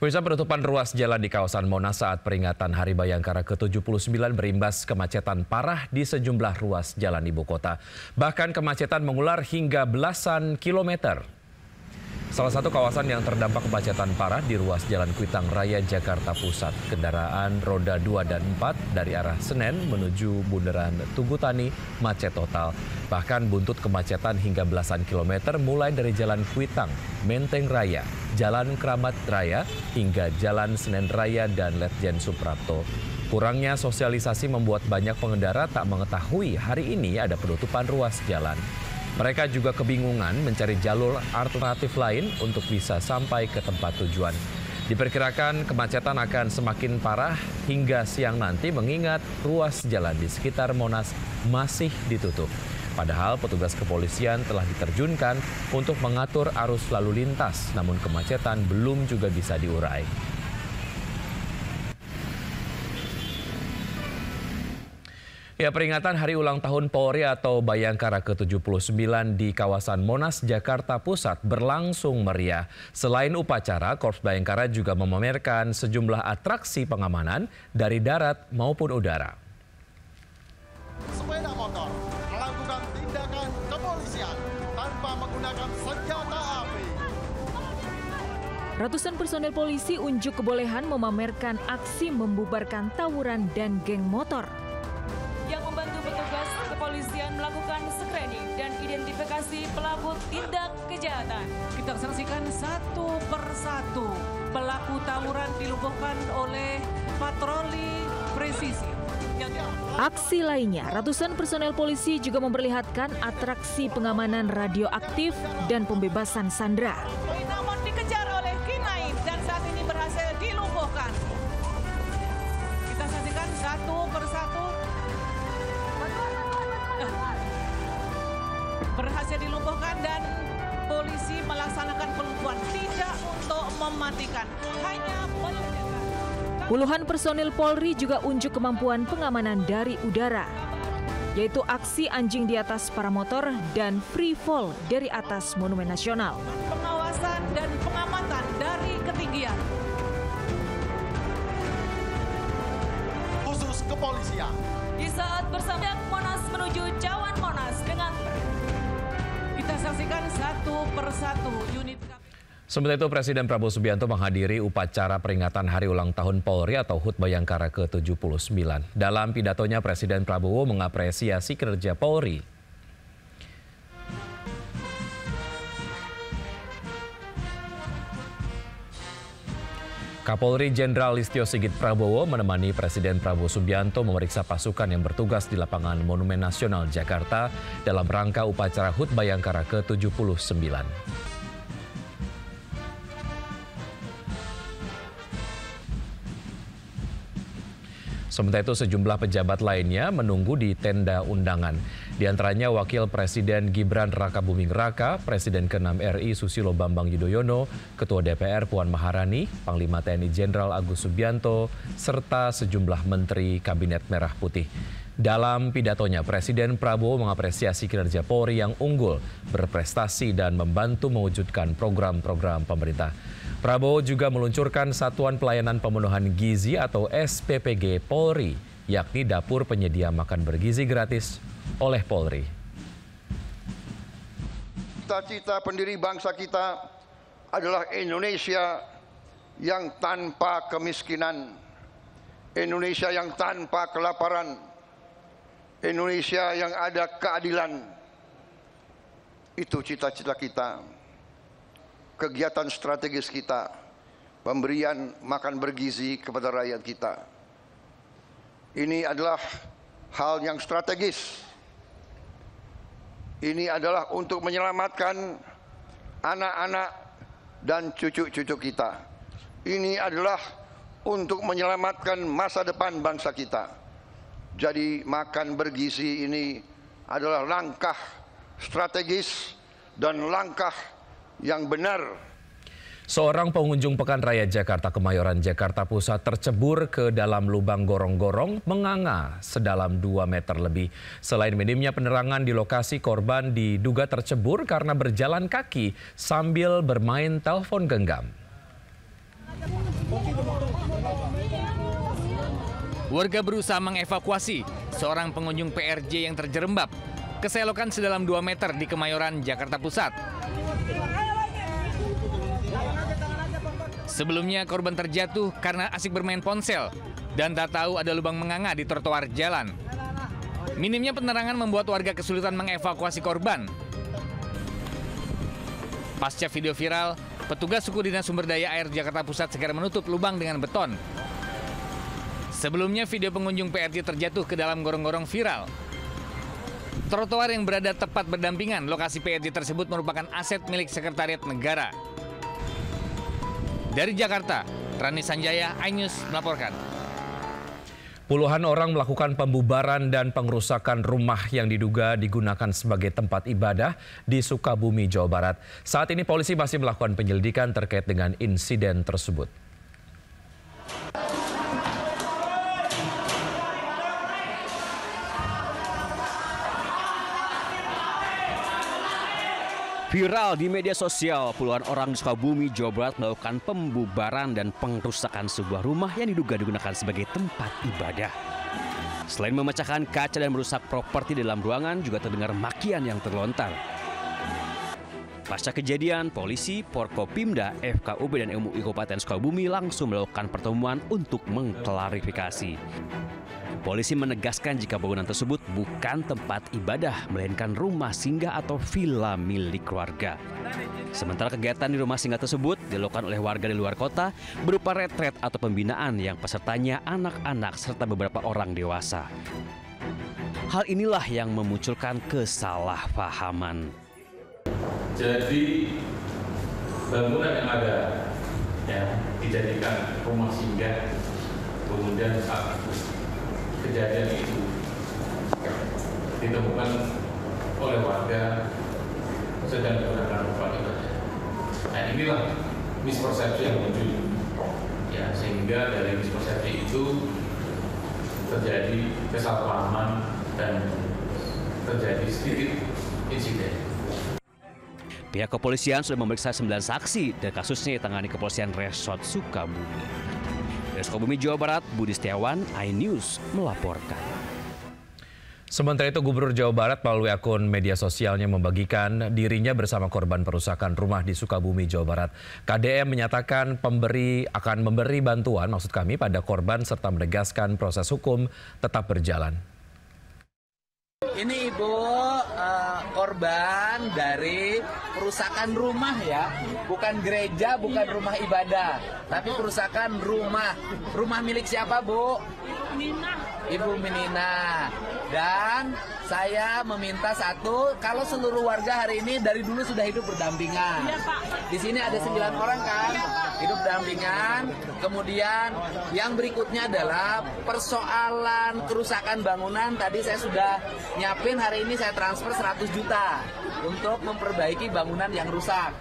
Pemirsa, penutupan ruas jalan di kawasan Monas saat peringatan Hari Bayangkara ke-79 berimbas kemacetan parah di sejumlah ruas jalan ibu kota. Bahkan kemacetan mengular hingga belasan kilometer. Salah satu kawasan yang terdampak kemacetan parah di ruas Jalan Kuitang Raya, Jakarta Pusat. Kendaraan roda 2 dan 4 dari arah Senen menuju Bundaran Tugutani macet total. Bahkan buntut kemacetan hingga belasan kilometer mulai dari Jalan Kuitang, Menteng Raya, Jalan Kramat Raya, hingga Jalan Senen Raya dan Letjen Suprapto. Kurangnya sosialisasi membuat banyak pengendara tak mengetahui hari ini ada penutupan ruas jalan. Mereka juga kebingungan mencari jalur alternatif lain untuk bisa sampai ke tempat tujuan. Diperkirakan kemacetan akan semakin parah hingga siang nanti mengingat ruas jalan di sekitar Monas masih ditutup. Padahal petugas kepolisian telah diterjunkan untuk mengatur arus lalu lintas, namun kemacetan belum juga bisa diurai. Ya, peringatan Hari Ulang Tahun Polri atau Bayangkara ke-79 di kawasan Monas, Jakarta Pusat berlangsung meriah. Selain upacara, Korps Bayangkara juga memamerkan sejumlah atraksi pengamanan dari darat maupun udara. Sepeda motor melakukan tindakan kepolisian tanpa menggunakan senjata api. Ratusan personel polisi unjuk kebolehan memamerkan aksi membubarkan tawuran dan geng motor. Yang membantu petugas kepolisian melakukan screening dan identifikasi pelaku tindak kejahatan. Kita saksikan satu persatu pelaku tawuran dilumpuhkan oleh patroli presisi. Aksi lainnya, ratusan personel polisi juga memperlihatkan atraksi pengamanan radioaktif dan pembebasan sandera. Namun dikejar oleh K9 dan saat ini berhasil dilumpuhkan. Kita saksikan satu persatu. Berhasil dilumpuhkan dan polisi melaksanakan pelumpuhan tidak untuk mematikan, hanya menunjukkan. Puluhan personil Polri juga unjuk kemampuan pengamanan dari udara, yaitu aksi anjing di atas para motor dan free fall dari atas Monumen Nasional. Pengawasan dan pengamatan dari ketinggian. Khusus kepolisian. Di saat bersama Monas menuju Cawan Monas dengan kita saksikan satu persatu unit. Sementara itu, Presiden Prabowo Subianto menghadiri upacara peringatan Hari Ulang Tahun Polri atau HUT Bayangkara ke-79. Dalam pidatonya, Presiden Prabowo mengapresiasi kinerja Polri. Kapolri Jenderal Listio Sigit Prabowo menemani Presiden Prabowo Subianto memeriksa pasukan yang bertugas di lapangan Monumen Nasional Jakarta dalam rangka upacara HUT Bayangkara ke-79. Sementara itu, sejumlah pejabat lainnya menunggu di tenda undangan. Di antaranya Wakil Presiden Gibran Rakabuming Raka, Presiden ke-6 RI Susilo Bambang Yudhoyono, Ketua DPR Puan Maharani, Panglima TNI Jenderal Agus Subianto, serta sejumlah Menteri Kabinet Merah Putih. Dalam pidatonya, Presiden Prabowo mengapresiasi kinerja Polri yang unggul, berprestasi dan membantu mewujudkan program-program pemerintah. Prabowo juga meluncurkan Satuan Pelayanan Pemenuhan Gizi atau SPPG Polri, yakni dapur penyedia makan bergizi gratis oleh Polri. Cita-cita pendiri bangsa kita adalah Indonesia yang tanpa kemiskinan, Indonesia yang tanpa kelaparan, Indonesia yang ada keadilan. Itu cita-cita kita. Kegiatan strategis kita, pemberian makan bergizi kepada rakyat kita. Ini adalah hal yang strategis. Ini adalah untuk menyelamatkan anak-anak dan cucu-cucu kita. Ini adalah untuk menyelamatkan masa depan bangsa kita. Jadi makan bergizi ini adalah langkah strategis dan langkah yang benar. Seorang pengunjung Pekan Raya Jakarta Kemayoran, Jakarta Pusat tercebur ke dalam lubang gorong-gorong menganga sedalam 2 meter lebih. Selain minimnya penerangan di lokasi, korban diduga tercebur karena berjalan kaki sambil bermain telepon genggam. Warga berusaha mengevakuasi seorang pengunjung PRJ yang terjerembab ke selokan sedalam 2 meter di Kemayoran, Jakarta Pusat. Sebelumnya korban terjatuh karena asik bermain ponsel dan tak tahu ada lubang menganga di trotoar jalan. Minimnya penerangan membuat warga kesulitan mengevakuasi korban. Pasca video viral, petugas suku Dinas Sumber Daya Air Jakarta Pusat segera menutup lubang dengan beton. Sebelumnya video pengunjung PRJ terjatuh ke dalam gorong-gorong viral. Trotoar yang berada tepat berdampingan lokasi PRJ tersebut merupakan aset milik Sekretariat Negara. Dari Jakarta, Rani Sanjaya, iNews melaporkan. Puluhan orang melakukan pembubaran dan pengerusakan rumah yang diduga digunakan sebagai tempat ibadah di Sukabumi, Jawa Barat. Saat ini polisi masih melakukan penyelidikan terkait dengan insiden tersebut. Viral di media sosial, puluhan orang di Sukabumi, Jawa Barat melakukan pembubaran dan pengerusakan sebuah rumah yang diduga digunakan sebagai tempat ibadah. Selain memecahkan kaca dan merusak properti dalam ruangan, juga terdengar makian yang terlontar. Pasca kejadian, polisi, Porkopimda, FKUB dan MUI Kabupaten Sukabumi langsung melakukan pertemuan untuk mengklarifikasi. Polisi menegaskan jika bangunan tersebut bukan tempat ibadah, melainkan rumah singgah atau villa milik warga. Sementara kegiatan di rumah singgah tersebut dilakukan oleh warga di luar kota berupa retret atau pembinaan yang pesertanya anak-anak serta beberapa orang dewasa. Hal inilah yang memunculkan kesalahpahaman. Jadi bangunan yang ada ya dijadikan rumah singgah, kemudian saat kejadian itu ditemukan oleh warga sedang menggunakan tempat ibadah. Nah, inilah mispersepsi yang muncul, ya, sehingga dari mispersepsi itu terjadi kesalahpahaman dan terjadi sedikit insiden. Pihak kepolisian sudah memeriksa 9 saksi dan kasusnya ditangani Kepolisian Resort Sukabumi. Dari Sukabumi, Jawa Barat, Budi Setiawan, iNews melaporkan. Sementara itu, Gubernur Jawa Barat melalui akun media sosialnya membagikan dirinya bersama korban perusakan rumah di Sukabumi, Jawa Barat. KDM menyatakan akan memberi bantuan pada korban serta menegaskan proses hukum tetap berjalan. Ini Ibu korban dari perusakan rumah ya, bukan gereja, bukan rumah ibadah, tapi perusakan rumah. Rumah milik siapa, Bu? Ibu Minina. Dan saya meminta satu, kalau seluruh warga hari ini dari dulu sudah hidup berdampingan. Iya, Pak. Di sini ada 9 orang kan, hidup berdampingan. Kemudian yang berikutnya adalah persoalan kerusakan bangunan. Tadi saya sudah nyiapin, hari ini saya transfer 100 juta untuk memperbaiki bangunan yang rusak.